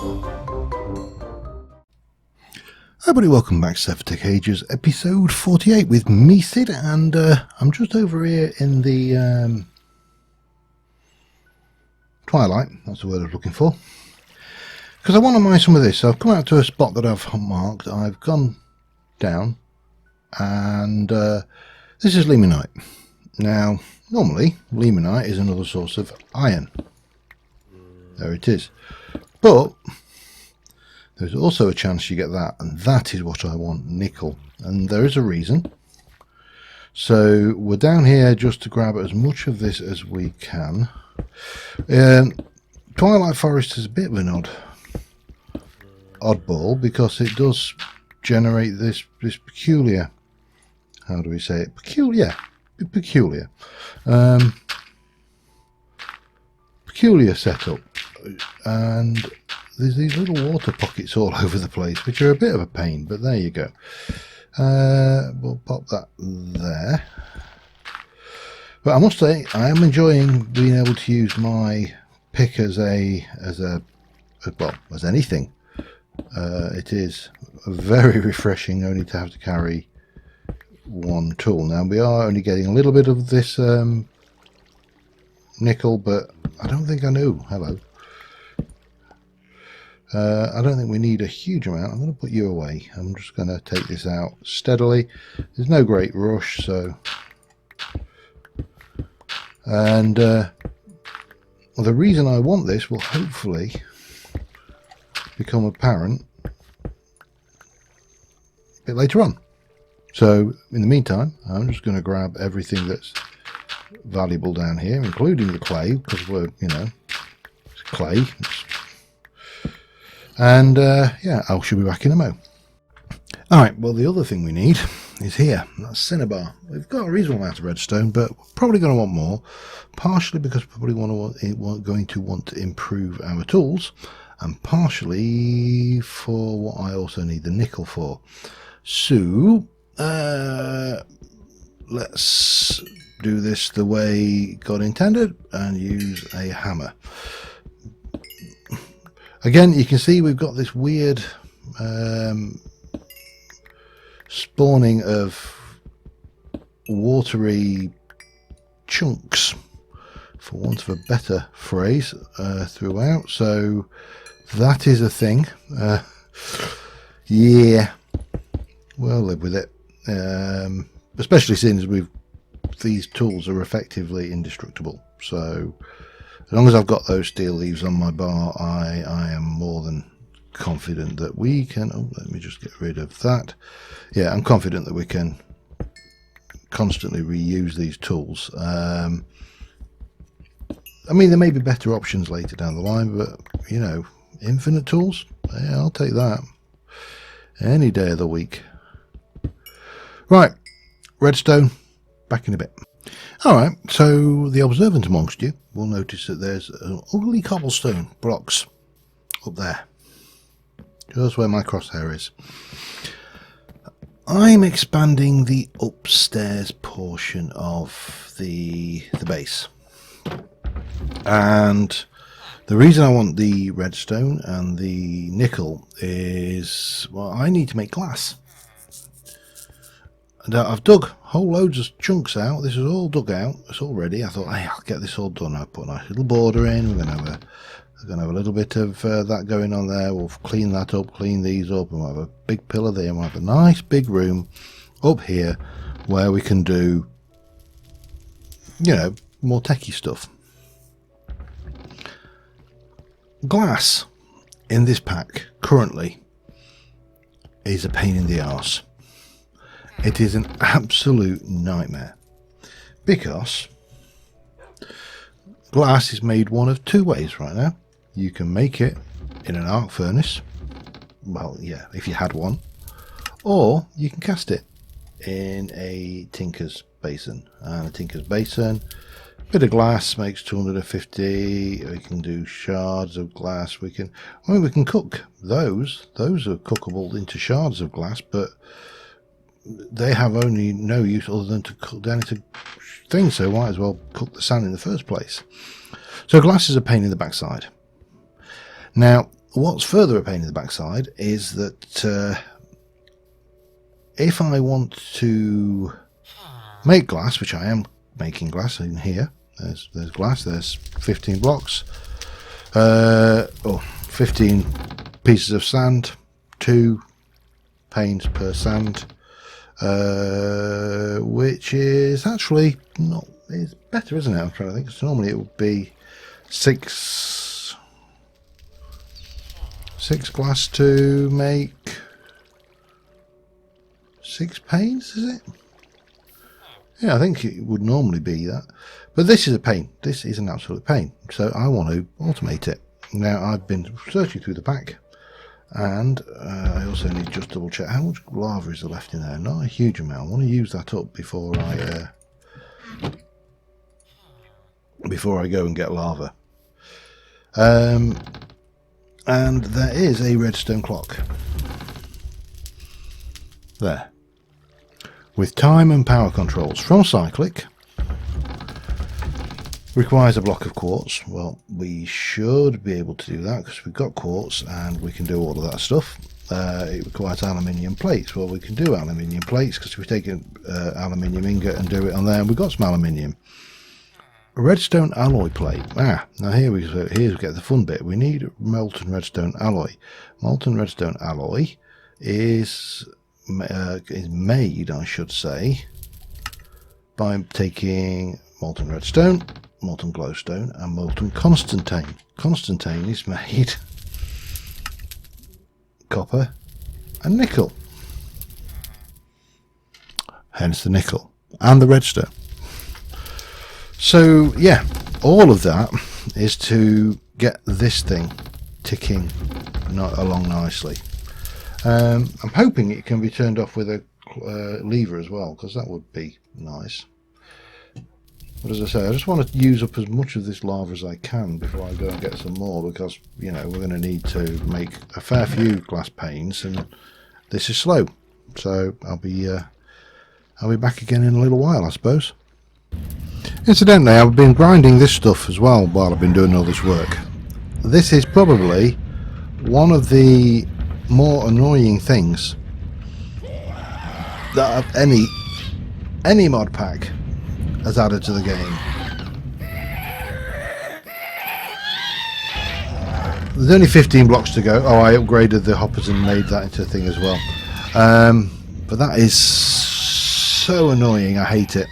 Hi everybody, welcome back to SevTech Ages, episode 48 with me, Sid, and I'm just over here in the Twilight, that's the word I was looking for, because I want to mine some of this. So I've come out to a spot that I've marked, I've gone down, and this is limonite. Now, normally, limonite is another source of iron. There it is. But there's also a chance you get that, and that is what I want, nickel. And there is a reason. So we're down here just to grab as much of this as we can. Twilight Forest is a bit of an oddball because it does generate this peculiar, how do we say it? Peculiar setup. And there's these little water pockets all over the place, which are a bit of a pain, but there you go. We'll pop that there. But I must say, I am enjoying being able to use my pick as anything. It is very refreshing only to have to carry one tool. Now we are only getting a little bit of this nickel, but I don't think I know. Hello. I don't think we need a huge amount. I'm going to put you away. I'm just going to take this out steadily. There's no great rush, so. And the reason I want this will hopefully become apparent a bit later on. So in the meantime, I'm just going to grab everything that's valuable down here, including the clay, because we're, it's clay. And yeah, I should be back in a mo. Alright, well the other thing we need is here. That's cinnabar. We've got a reasonable amount of redstone, but we're probably going to want more. Partially because we're probably going to want to improve our tools, and partially for what I also need the nickel for. So let's do this the way God intended and use a hammer. Again, you can see we've got this weird spawning of watery chunks, for want of a better phrase, throughout. So that is a thing. Yeah, we'll live with it. Especially since these tools are effectively indestructible. So as long as I've got those steel leaves on my bar, I am more than confident that we can. Oh, let me just get rid of that. Yeah, I'm confident that we can constantly reuse these tools. I mean, there may be better options later down the line, but infinite tools, yeah, I'll take that any day of the week. Right, redstone, back in a bit. Alright, so the observant amongst you will notice that there's ugly cobblestone blocks up there, just where my crosshair is. I'm expanding the upstairs portion of the base, and the reason I want the redstone and the nickel is, well, I need to make glass. And I've dug whole loads of chunks out. This is all dug out. It's all ready. I thought, hey, I'll get this all done. I'll put a nice little border in. We're going to have a little bit of that going on there. We'll clean that up, clean these up, and we'll have a big pillar there. And we'll have a nice big room up here where we can do, more techie stuff. Glass in this pack currently is a pain in the arse. It is an absolute nightmare because glass is made one of two ways right now. You can make it in an arc furnace, well, yeah, if you had one, or you can cast it in a tinker's basin. And a tinker's basin, bit of glass makes 250. We can do shards of glass. We can cook those. Those are cookable into shards of glass, but they have only no use other than to cook down into things, so might as well cook the sand in the first place. So glass is a pain in the backside. Now, what's further a pain in the backside is that if I want to make glass, which I am making glass in here, there's glass, there's 15 blocks, 15 pieces of sand, 2 panes per sand, which is actually not, it's better, isn't it? I'm trying to think, so normally it would be 6 glass to make 6 panes, is it? Yeah, I think it would normally be that. But this is a pain. This is an absolute pain. So I want to automate it. Now, I've been searching through the pack, and I also need to just double check how much lava is there left in there. Not a huge amount. I want to use that up before I go and get lava. And there is a redstone clock. There. With time and power controls from Cyclic. Requires a block of quartz. Well, we should be able to do that because we've got quartz and we can do all of that stuff. It requires aluminium plates. Well, we can do aluminium plates because we've taken aluminium ingot and do it on there, and we've got some aluminium. A redstone alloy plate. Now here we get the fun bit. We need molten redstone alloy. Molten redstone alloy is made, I should say, by taking molten redstone, molten glowstone, and molten constantine. Constantine is made copper and nickel, hence the nickel and the redstone. So yeah, all of that is to get this thing ticking along nicely. I'm hoping it can be turned off with a lever as well, because that would be nice. But as I say, I just want to use up as much of this lava as I can before I go and get some more, because, you know, we're going to need to make a fair few glass panes, and this is slow. So I'll be back again in a little while, I suppose. Incidentally, I've been grinding this stuff as well while I've been doing all this work. This is probably one of the more annoying things that any mod pack has added to the game. There's only 15 blocks to go. Oh, I upgraded the hoppers and made that into a thing as well. But that is so annoying. I hate it.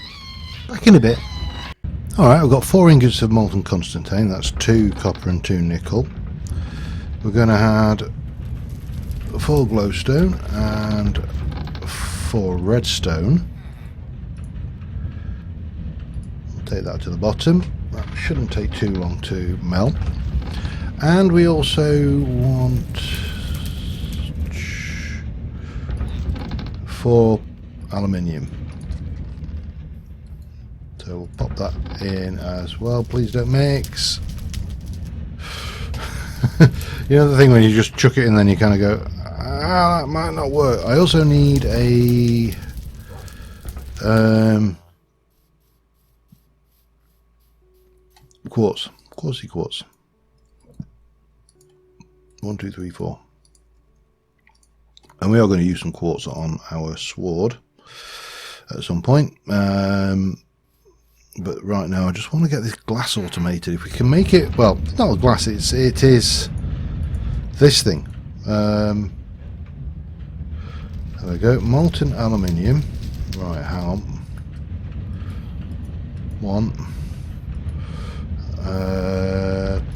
Back in a bit. Alright, we've got 4 ingots of molten constantine. That's 2 copper and 2 nickel. We're going to add 4 glowstone and 4 redstone. We'll take that to the bottom. That shouldn't take too long to melt. And we also want 4 aluminium. So we'll pop that in as well. Please don't mix. You know the thing when you just chuck it in, then you kind of go, that might not work. I also need a quartz. Quartz. 1, 2, 3, 4. And we are going to use some quartz on our sword at some point. But right now I just want to get this glass automated. If we can make it, well, it's not glass, it is this thing. There we go, molten aluminium. Right, hang on. 1,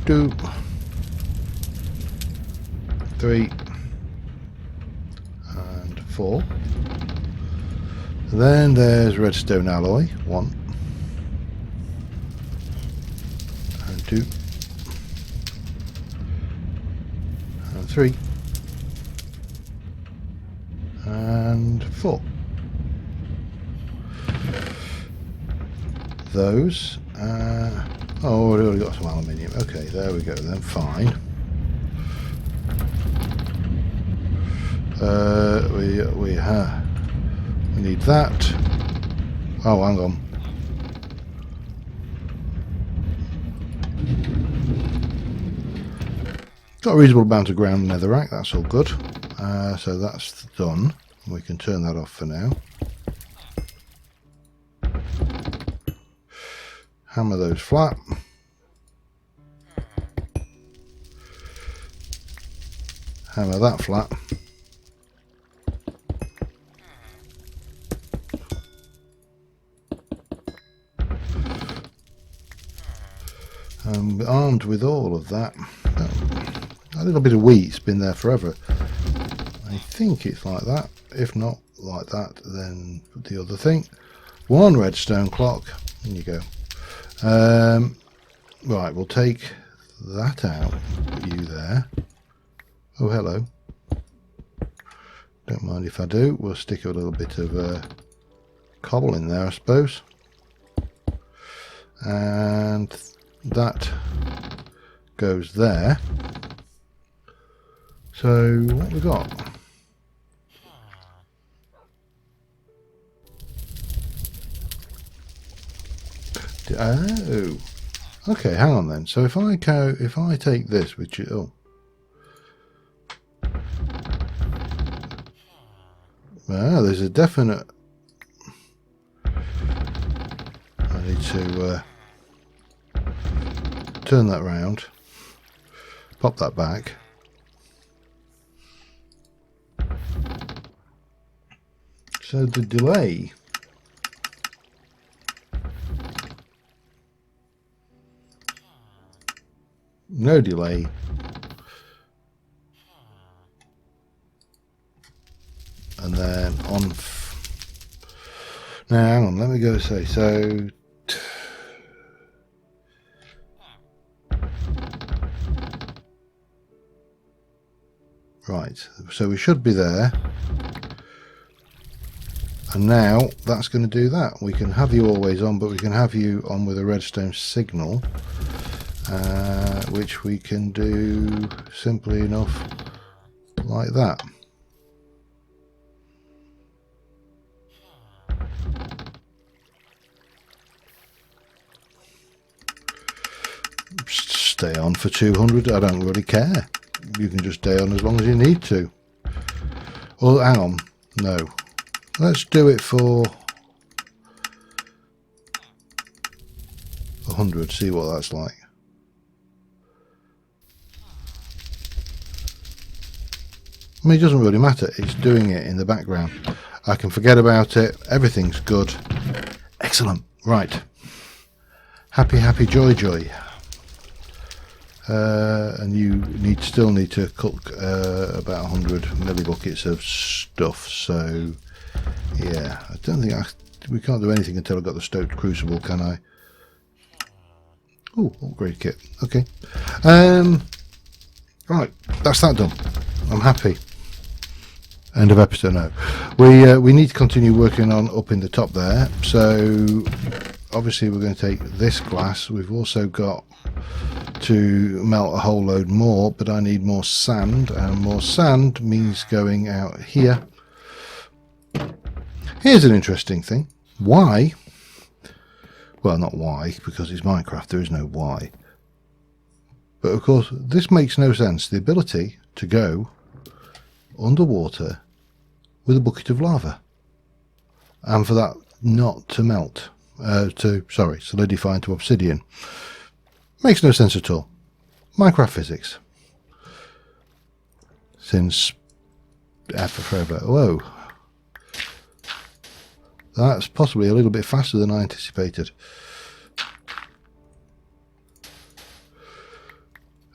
2, 3, and 4. Then there's redstone alloy. 1, 2, and 3, and 4. Those. Oh, we've already got some aluminium. Okay, there we go then. Fine. We need that. Oh, hang on. Got a reasonable amount of ground netherrack, that's all good. So that's done. We can turn that off for now. Hammer those flat. Hammer that flat. Armed with all of that. A little bit of wheat's been there forever. I think it's like that. If not like that, then the other thing. One redstone clock. There you go. Right, we'll take that out. Put you there. Oh, hello. Don't mind if I do. We'll stick a little bit of cobble in there, I suppose. And that goes there. So what we got? Oh, okay. Hang on then. So if I take this, which is there's a definite. I need to turn that round, pop that back. So the delay no delay. And then on now hang on, let me go say so right, so we should be there. And now that's going to do that. We can have you always on, but we can have you on with a redstone signal, which we can do simply enough like that. Stay on for 200. I don't really care. You can just stay on as long as you need to. Well, hang on. No. Let's do it for 100, see what that's like. I mean, it doesn't really matter, it's doing it in the background. I can forget about it, everything's good. Excellent, right. Happy, happy, joy, joy. And you still need to cook about 100 millibuckets of stuff, so yeah, I don't think we can't do anything until I've got the stoked crucible, can I? Oh, upgrade kit. Okay. Right, that's that done. I'm happy. End of episode now. We need to continue working on up in the top there. So obviously we're going to take this glass. We've also got to melt a whole load more, but I need more sand, and more sand means going out here. Here's an interesting thing. Why? Well, not why, because it's Minecraft, there is no why. But of course, this makes no sense. The ability to go underwater with a bucket of lava. And for that not to melt. Solidify into obsidian. Makes no sense at all. Minecraft physics. Since forever. Whoa. That's possibly a little bit faster than I anticipated.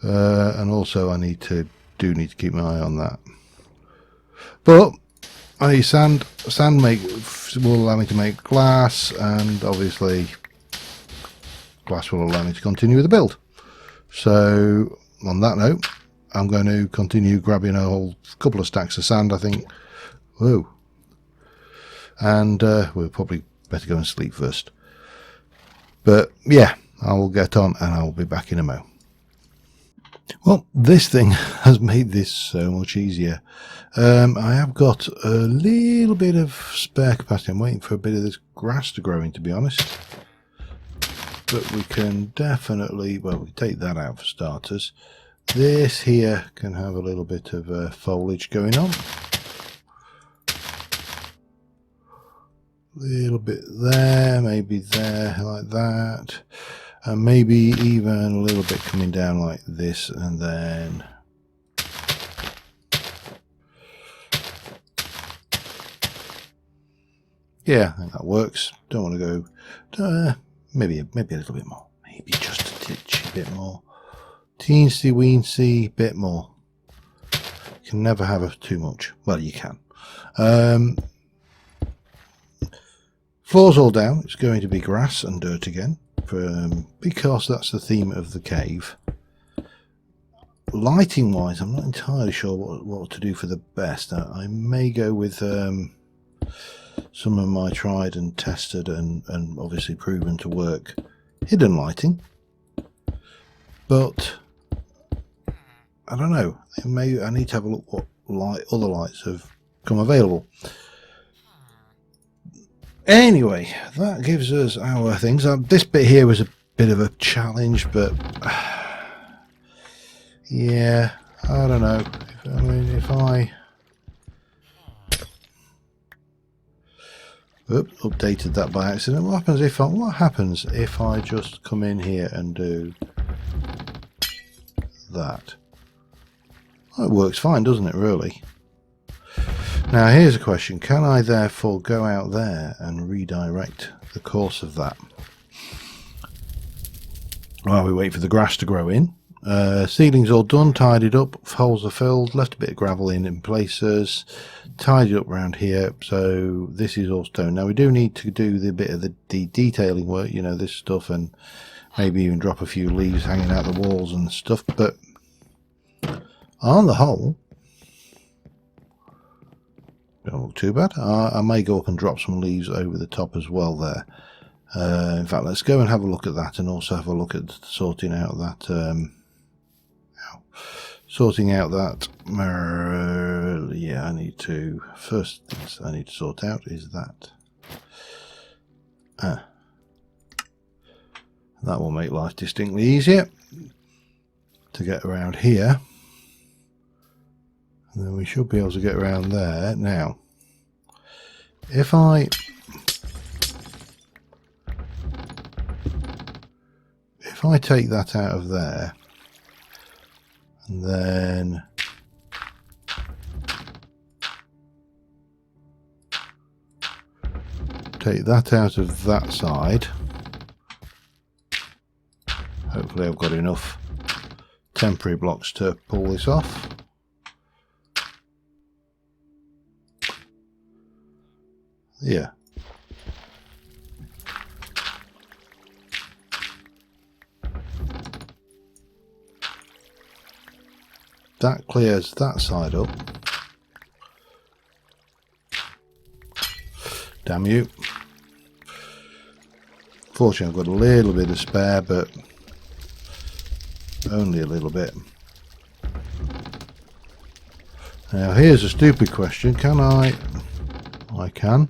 And also I need to keep my eye on that. But I need sand. Sand will allow me to make glass, and obviously glass will allow me to continue with the build. So on that note, I'm going to continue grabbing a whole couple of stacks of sand, I think. Whoa. And we'll probably better go and sleep first. But yeah, I will get on and I will be back in a mo. Well, this thing has made this so much easier. I have got a little bit of spare capacity. I'm waiting for a bit of this grass to grow in, to be honest. But we can definitely, well, we take that out for starters. This here can have a little bit of foliage going on. A little bit there, maybe there, like that. And maybe even a little bit coming down like this, and then yeah, I think that works. Don't want to go maybe a little bit more, maybe just a titch, a bit more, teensy weensy bit more. You can never have too much. Well, you can. Floor's all down. It's going to be grass and dirt again, because that's the theme of the cave. Lighting wise, I'm not entirely sure what to do for the best. I may go with some of my tried and tested and obviously proven to work hidden lighting, but I don't know. I need to have a look what other lights have come available. Anyway, that gives us our things. This bit here was a bit of a challenge, but yeah, I don't know. If I updated that by accident, what happens if I just come in here and do that? Well, it works fine, doesn't it, really? Now here's a question. Can I therefore go out there and redirect the course of that while we wait for the grass to grow in? Ceiling's all done, tidied up, holes are filled, left a bit of gravel in places, tidied up around here, so this is all stone. Now we do need to do the bit of the detailing work, you know, this stuff, and maybe even drop a few leaves hanging out the walls and stuff, but on the whole, don't look too bad. I may go up and drop some leaves over the top as well there. In fact, let's go and have a look at that, and also have a look at sorting out that yeah, I need to first things I need to sort out is that that will make life distinctly easier to get around here. And then we should be able to get around there. Now, if I take that out of there, and then take that out of that side, hopefully I've got enough temporary blocks to pull this off. Yeah. That clears that side up. Damn you. Fortunately, I've got a little bit of spare, but only a little bit. Now, here's a stupid question. Can I can.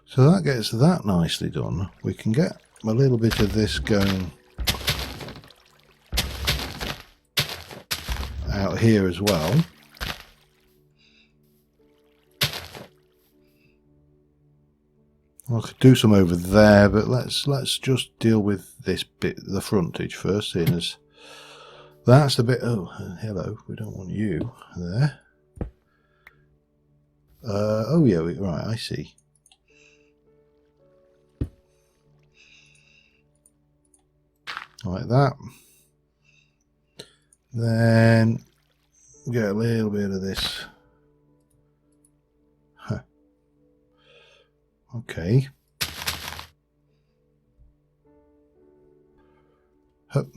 So that gets that nicely done. We can get a little bit of this going out here as well. I could do some over there, but let's just deal with this bit, the frontage first, seeing as that's the bit. Oh, hello, we don't want you there. Oh yeah, right, I see. Like that. Then get a little bit of this. Huh. Okay. Hup.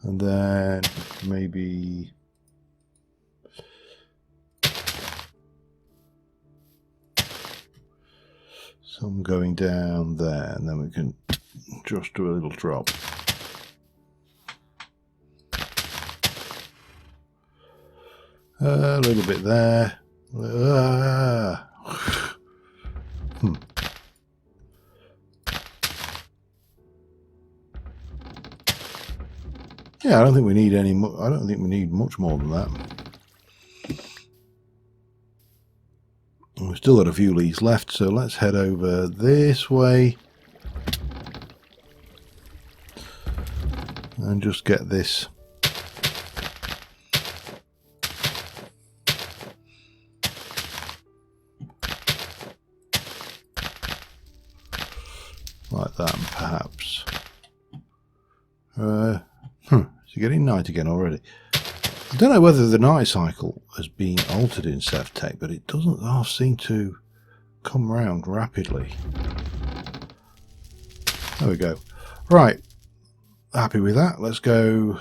And then maybe some going down there, and then we can Just do a little drop. A little bit there. Yeah, I don't think we need any. I don't think we need much more than that. We've still got a few leads left, so let's head over this way and just get this. Like that, perhaps. Is it getting night again already? I don't know whether the night cycle has been altered in SevTech, but it doesn't seem to come round rapidly. There we go. Right. Happy with that. Let's go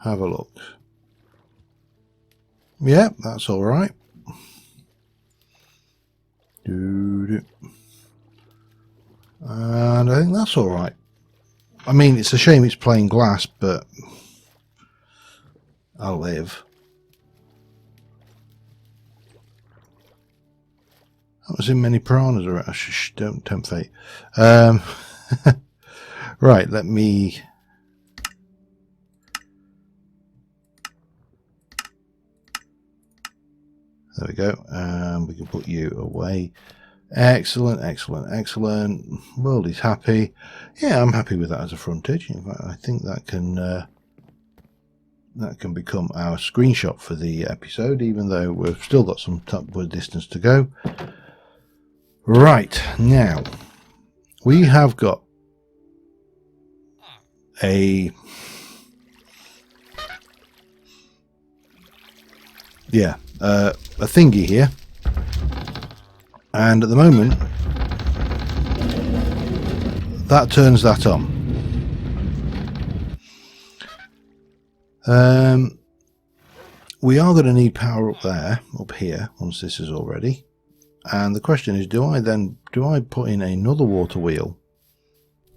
have a look. Yeah, that's all right. And I think that's all right. I mean, it's a shame it's plain glass, but I'll live. That was in many piranhas around. Shh, don't tempt fate. Right, let me. There we go. We can put you away. Excellent, excellent, excellent. World is happy. Yeah, I'm happy with that as a frontage. In fact, I think that can become our screenshot for the episode, even though we've still got some upward distance to go. Right, now we have got a thingy here. And at the moment, that turns that on. We are going to need power up here, once this is all ready. And the question is, do I put in another water wheel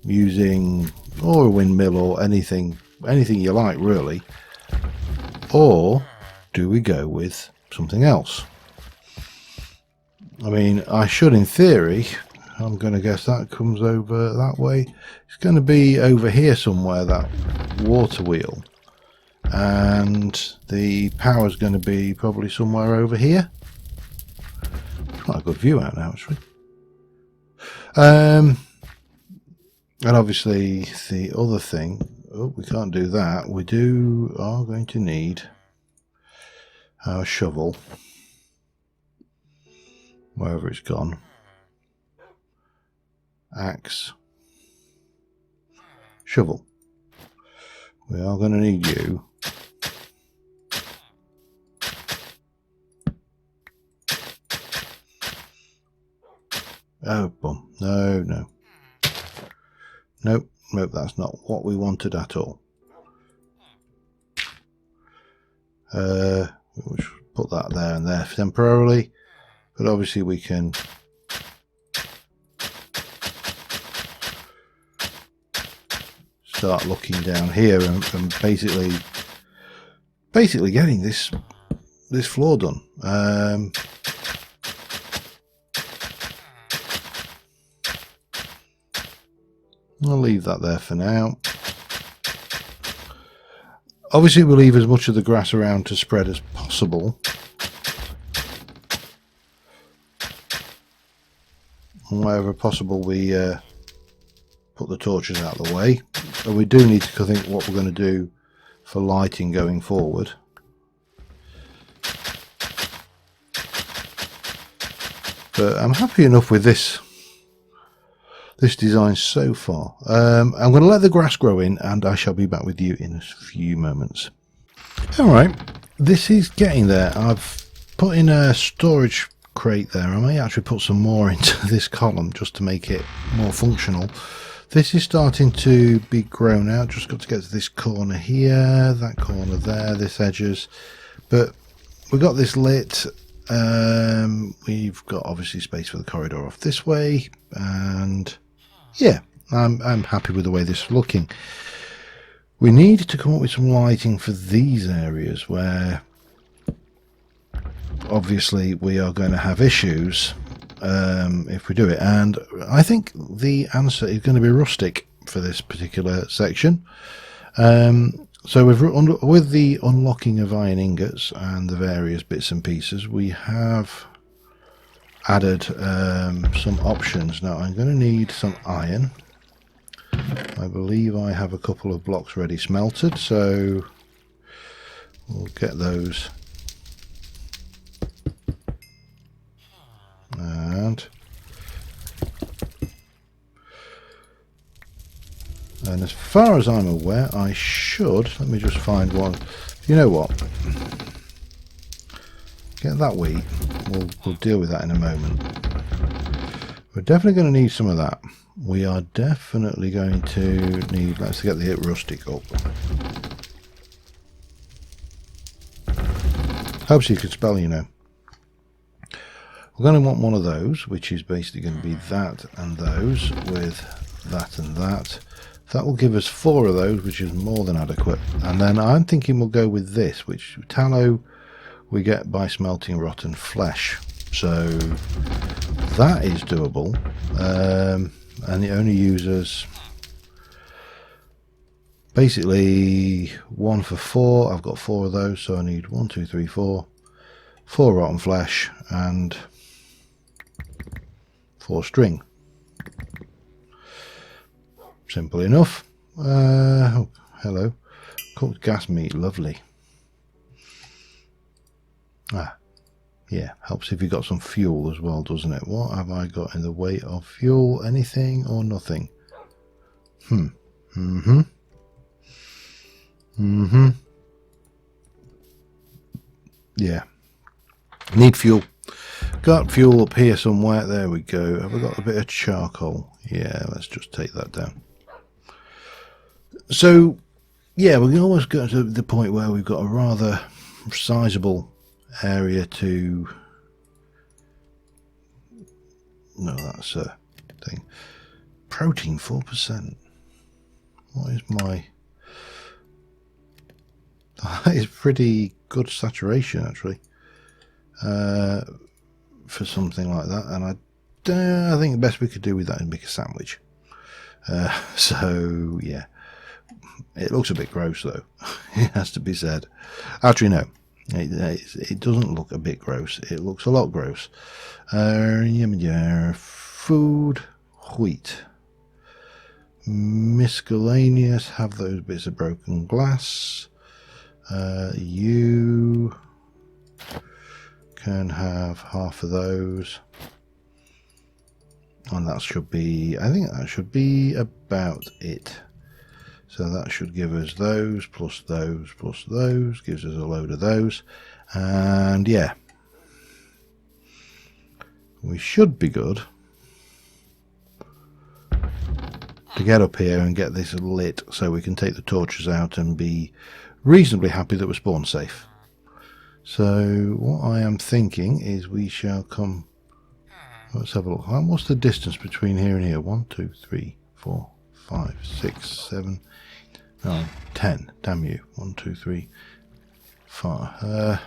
using, or a windmill, or anything you like, really? Or do we go with something else? I mean, I should, in theory. I'm going to guess that comes over that way. It's going to be over here somewhere, that water wheel. And the power's going to be probably somewhere over here. Quite a good view out now, actually. And obviously the other thing, we can't do that. We are going to need our shovel. Wherever it's gone. Axe. Shovel. We are going to need you. Oh, bum. No, no. Nope, nope, that's not what we wanted at all. We'll put that there and there temporarily. But obviously we can start looking down here and basically getting this floor done. I'll leave that there for now. Obviously we'll leave as much of the grass around to spread as possible. Wherever possible, we put the torches out of the way. And we do need to think what we're going to do for lighting going forward. But I'm happy enough with this design so far. I'm going to let the grass grow in, and I shall be back with you in a few moments. Alright, this is getting there. I've put in a storage crate there. I may actually put some more into this column just to make it more functional. This is starting to be grown out. Just got to get to this corner here, that corner there, this edges. But we've got this lit. We've got obviously space for the corridor off this way, and yeah, I'm happy with the way this is looking. We need to come up with some lighting for these areas where obviously we are going to have issues if we do it, and I think the answer is going to be rustic for this particular section. So with the unlocking of iron ingots and the various bits and pieces, we have added some options. Now I'm going to need some iron. I believe I have a couple of blocks ready smelted, so we'll get those. And as far as I'm aware, I should, let me just find one. You know what? Get that wheat. We'll deal with that in a moment. We're definitely going to need some of that. We are definitely going to need, let's get the rustic up. Hope you can spell, you know. We're going to want one of those, which is basically going to be that and those with that and that. That will give us 4 of those, which is more than adequate. And then I'm thinking we'll go with this, which tallow we get by smelting rotten flesh. So that is doable. And it only uses basically 1 for 4. I've got 4 of those, so I need 1, 2, 3, 4. 4 rotten flesh and 4 string. Simple enough. Oh, hello. Cooked gas meat, lovely. Yeah, helps if you've got some fuel as well, doesn't it? What have I got in the way of fuel? Anything or nothing? Yeah. Need fuel. Got fuel up here somewhere. There we go. Have I got a bit of charcoal? Yeah, let's just take that down. So, yeah, we're almost got to the point where we've got a rather sizable area to... No, that's a thing. Protein 4%. What is my... That is pretty good saturation, actually, for something like that. And I think the best we could do with that is make a sandwich. So, yeah. It looks a bit gross, though. It has to be said. Actually, no. It doesn't look a bit gross. It looks a lot gross. Food, wheat. Miscellaneous, have those bits of broken glass. You can have half of those. And that should be, I think that should be about it. So that should give us those, plus those, plus those, gives us a load of those. And yeah, we should be good to get up here and get this lit so we can take the torches out and be reasonably happy that we're spawn safe. So what I am thinking is we shall come, let's have a look. What's the distance between here and here? 1, 2, 3, 4, 5, 6, 7, 9, 10. Damn you. 1, 2, 3, 5.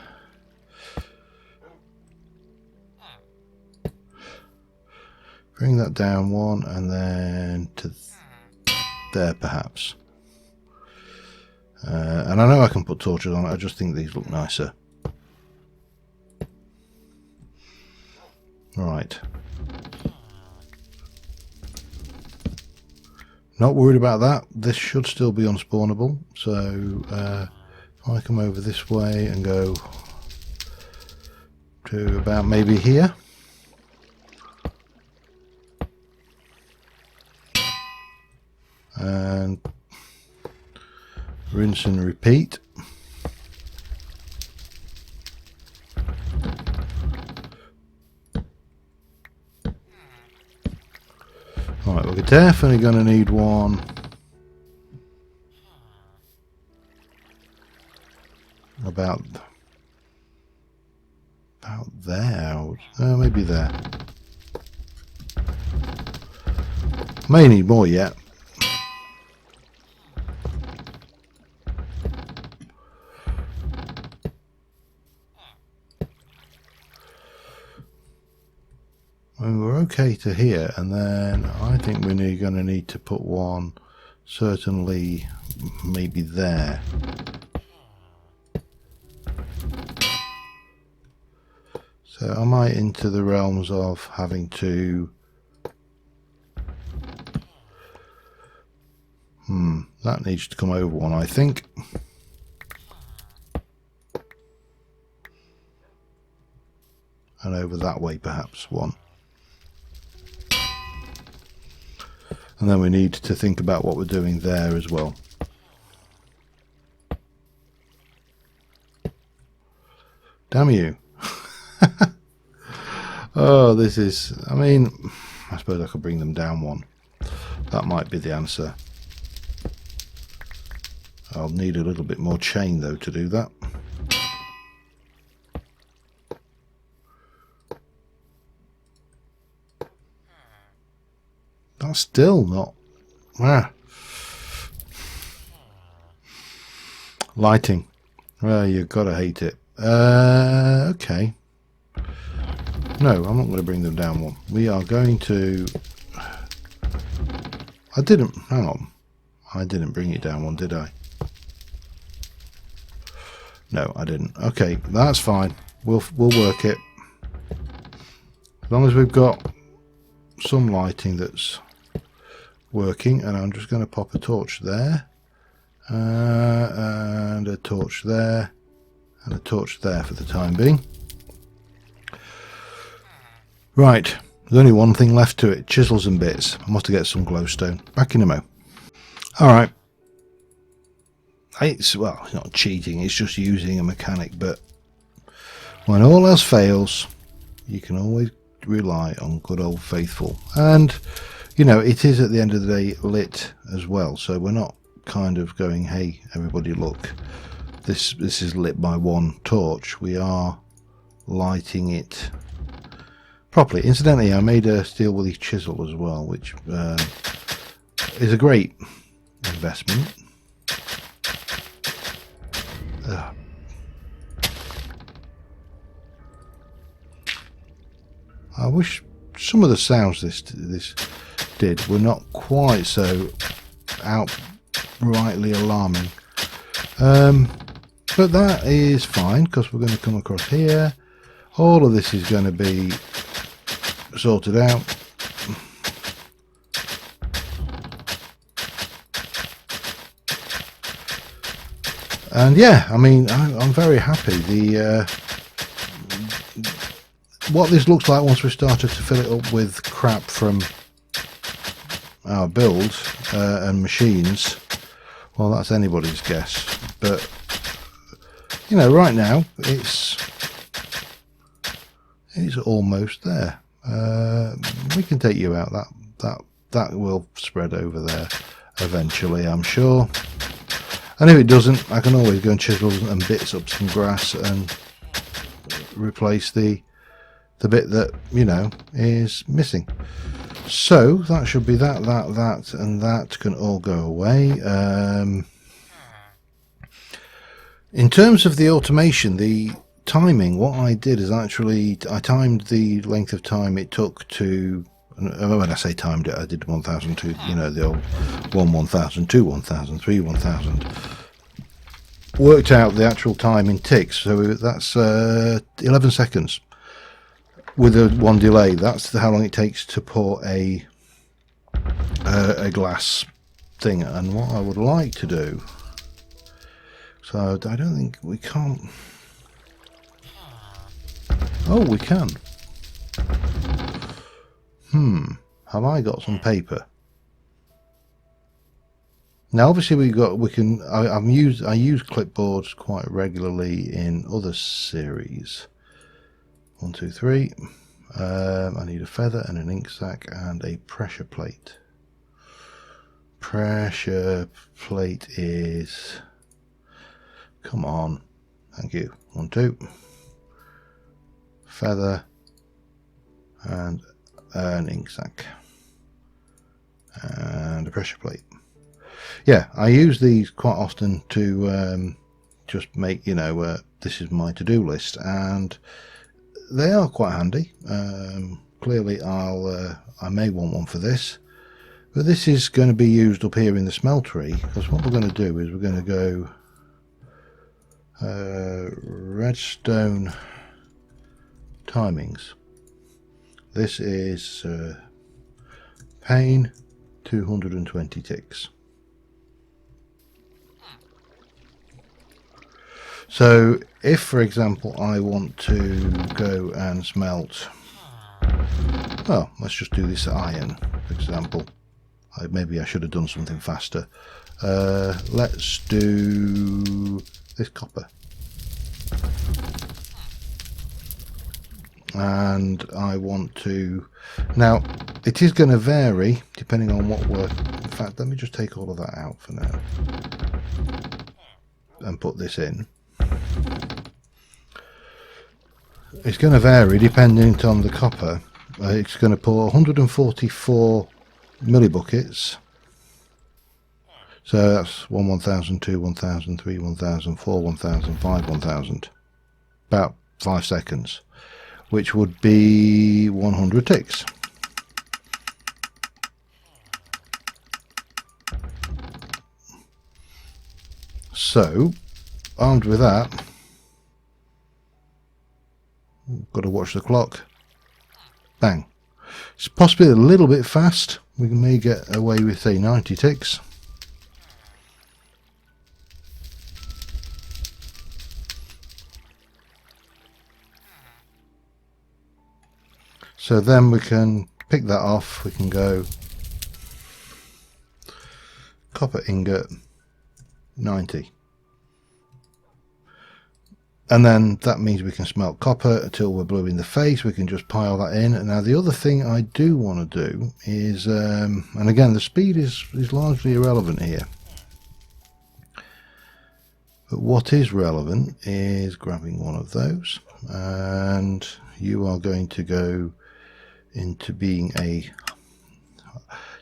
Bring that down 1 and then to there perhaps. And I know I can put torches on it, I just think these look nicer. Right. Not worried about that. This should still be unspawnable. So if I come over this way and go to about maybe here. And rinse and repeat. Right, we're definitely going to need one about there, maybe there. May need more yet. And we're okay to here, and then I think we're going to need to put one certainly maybe there. So am I into the realms of having to that needs to come over one, I think. And over that way perhaps one. And then we need to think about what we're doing there as well. Damn you. Oh, this is, I mean, I suppose I could bring them down one. That might be the answer. I'll need a little bit more chain though to do that. That's still not... Lighting. Well, you've got to hate it. Okay. No, I'm not going to bring them down one. We are going to... I didn't... Hang on. I didn't bring it down one, did I? No, I didn't. Okay, that's fine. We'll work it. As long as we've got some lighting that's working, and I'm just going to pop a torch there, and a torch there, and a torch there for the time being. Right, there's only one thing left to it: chisels and bits. I must get some glowstone. Back in a mo. All right. It's, well, it's not cheating, it's just using a mechanic, but when all else fails, you can always rely on good old faithful. And, you know, it is at the end of the day lit as well, so we're not kind of going, hey, everybody look, this is lit by one torch. We are lighting it properly. Incidentally, I made a steel woolly chisel as well, which is a great investment. I wish some of the sounds this did were not quite so outrightly alarming, but that is fine because we're going to come across here. All of this is going to be sorted out. And yeah, I mean, I'm very happy. What this looks like once we started to fill it up with crap from our build and machines, well, that's anybody's guess. But you know, right now it's almost there. We can take you out. That will spread over there eventually, I'm sure. And if it doesn't, I can always go and chisel and bits up some grass and replace the bit that, you know, is missing. So that should be that, and that can all go away. In terms of the automation, the timing, what I did is actually I timed the length of time it took to, when I say timed it, I did 1002, you know, the old 1000, 2 1000, 3 1000. Worked out the actual time in ticks, so that's 11 seconds with a one delay. That's how long it takes to pour a glass thing. And what I would like to do, so I don't think we can't. Oh, we can. Have I got some paper? Now, obviously, I use clipboards quite regularly in other series. 1, 2, 3. I need a feather and an ink sac and a pressure plate. Pressure plate is, come on, thank you. 1, 2. Feather and an ink sac. and a pressure plate. Yeah, I use these quite often to just make, you know, this is my to-do list, and they are quite handy. Clearly I may want one for this, but this is going to be used up here in the smeltery, because what we're going to do is we're going to go Redstone Timings. This is Pane 220 ticks. So if, for example, I want to go and smelt, well, let's just do this iron, for example. Maybe I should have done something faster. Let's do this copper. And I want to, now it is going to vary depending on what we're, in fact, let me just take all of that out for now and put this in. It's going to vary depending on the copper. It's going to pour 144 millibuckets. So that's 1, 1000, 2, 1000, 3, 1000, 4, 1000, 5, 1000. About 5 seconds. Which would be 100 ticks. So, armed with that, got to watch the clock. Bang. It's possibly a little bit fast. We may get away with, say, 90 ticks. So then we can pick that off. We can go copper ingot 90. And then that means we can smelt copper until we're blue in the face. We can just pile that in. And now the other thing I do want to do is, and again, the speed is largely irrelevant here. But what is relevant is grabbing one of those. And you are going to go into being a,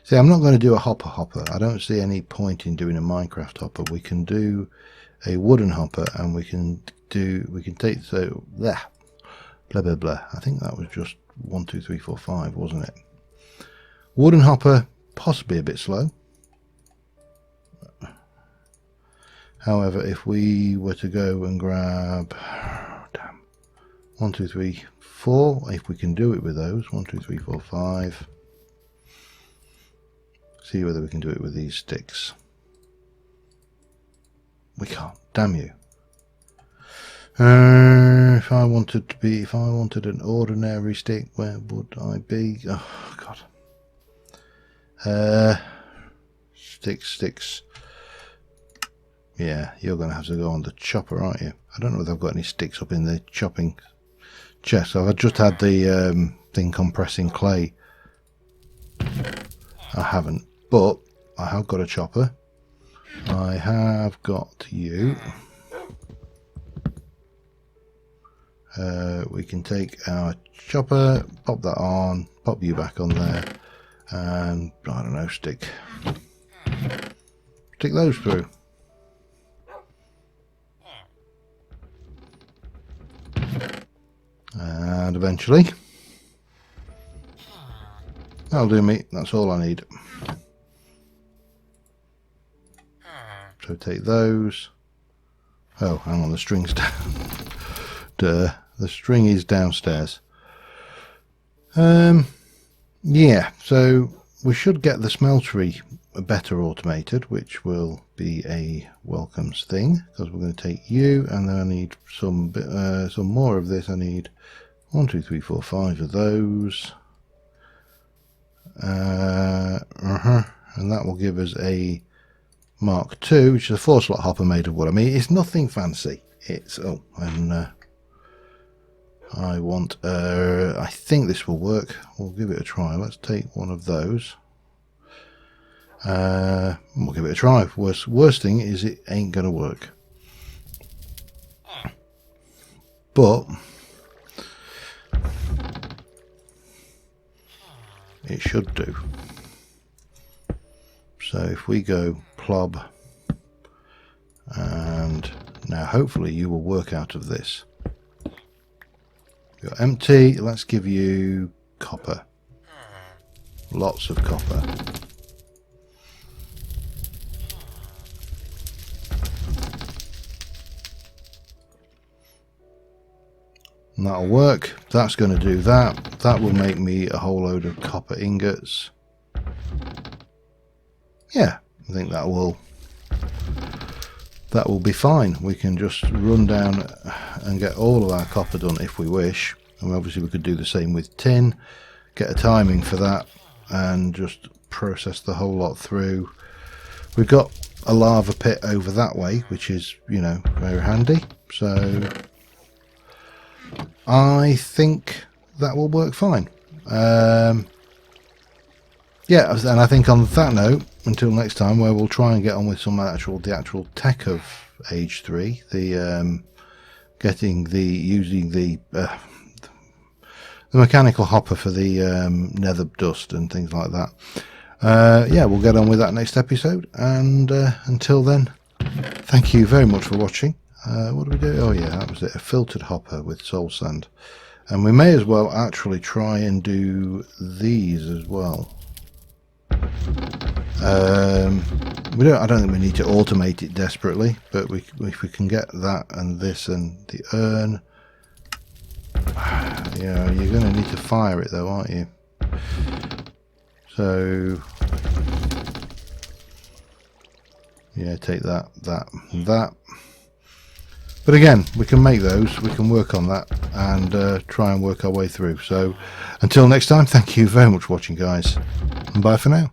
see, I'm not going to do a hopper. I don't see any point in doing a Minecraft hopper. We can do a wooden hopper, and we can take, so blah blah blah. I think that was just 1 2 3 4 5, wasn't it? Wooden hopper, possibly a bit slow. However, if we were to go and grab 1 2 3 4, if we can do it with those, 1 2 3 4 5, see whether we can do it with these sticks. We can't, damn you. If I wanted an ordinary stick, where would I be? Oh god. Sticks. Yeah, you're going to have to go on the chopper, aren't you? I don't know if I've got any sticks up in the chopping chest. I've just had the thing compressing clay. I haven't, but I have got a chopper. I have got you. We can take our chopper, pop that on, pop you back on there, and I don't know, stick those through. And eventually, that'll do me. That's all I need. So take those. Oh, hang on, the string's down. Duh, the string is downstairs. Yeah, so we should get the smeltery better automated, which will be a welcome thing, because we're going to take you, and then I need some more of this. I need 1 2 3 4 5 of those. And that will give us a Mark II, which is a 4-slot hopper made of wood. I mean, it's nothing fancy. It's I want, I think this will work. We'll give it a try. Let's take one of those. We'll give it a try. Worst thing is it ain't going to work. But it should do. So if we go plob, and now hopefully you will work out of this. You're empty. Let's give you copper. Lots of copper. And that'll work. That's going to do that. That will make me a whole load of copper ingots. Yeah, I think that will be fine. We can just run down and get all of our copper done if we wish. And obviously we could do the same with tin, get a timing for that, and just process the whole lot through. We've got a lava pit over that way, which is, you know, very handy. So I think that will work fine. Yeah, and I think on that note, until next time, where we'll try and get on with some the actual tech of Age 3, the using the mechanical hopper for the nether dust and things like that. Yeah, we'll get on with that next episode, and until then, thank you very much for watching. What do we do? Oh yeah, that was it, a filtered hopper with soul sand. And we may as well actually try and do these as well. I don't think we need to automate it desperately, but if we can get that and this and the urn, yeah, you're going to need to fire it though, aren't you? So yeah, take that. But again, we can make those, we can work on that, and try and work our way through. So until next time, thank you very much for watching, guys, and bye for now.